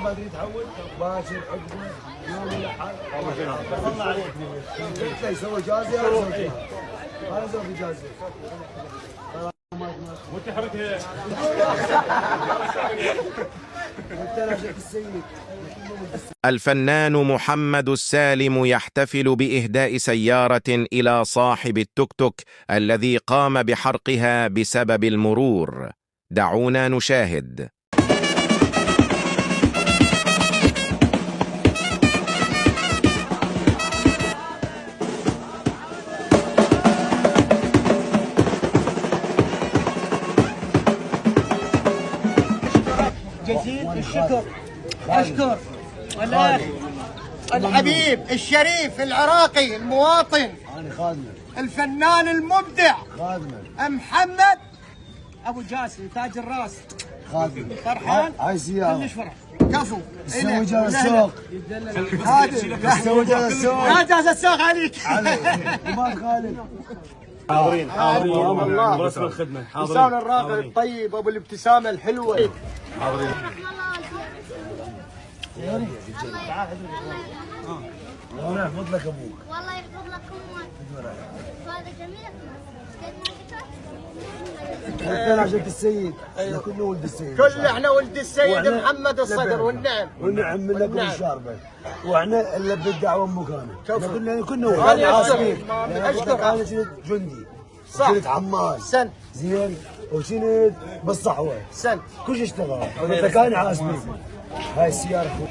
ما ادري تحول باشر عقبه يوم الاحد الله عليك قلت له يسوي جازي انا اسوي جازي وتحركها الفنان محمد السالم يحتفل بإهداء سيارة إلى صاحب التوك توك الذي قام بحرقها بسبب المرور. دعونا نشاهد. جزيل الشكر أشكر الأخ الحبيب الشريف العراقي المواطن انا خادمه الفنان المبدع خادمه محمد أبو جاسم تاج الراس. خادمه فرحان؟ هاي سياره كلش فرح كفو تسوي جاز السوق هذا تسوي جاز السوق لا جاز السوق عليك. ما خالد حاضرين الله. مراسم الخدمه لسان حاضرين الراقي الطيب أبو الابتسامة الحلوة. حاضرين الله يحفظ لك ابوك والله يحفظ لك امك. هذا جميل. احنا عشان السيد كلنا ولد السيد كل احنا ولد السيد وإحنا محمد الصدر لبنا. والنعم. والنعم منكم والنعم. الشاربه واحنا اللي بالدعوه مكانه كنا أنا ولد عاصمين أشكر. انا كنت جندي صح. كنت عمال سنت زين وكنت بالصحوه سنت كل شيء اشتغل كان عاصمين هاي السياره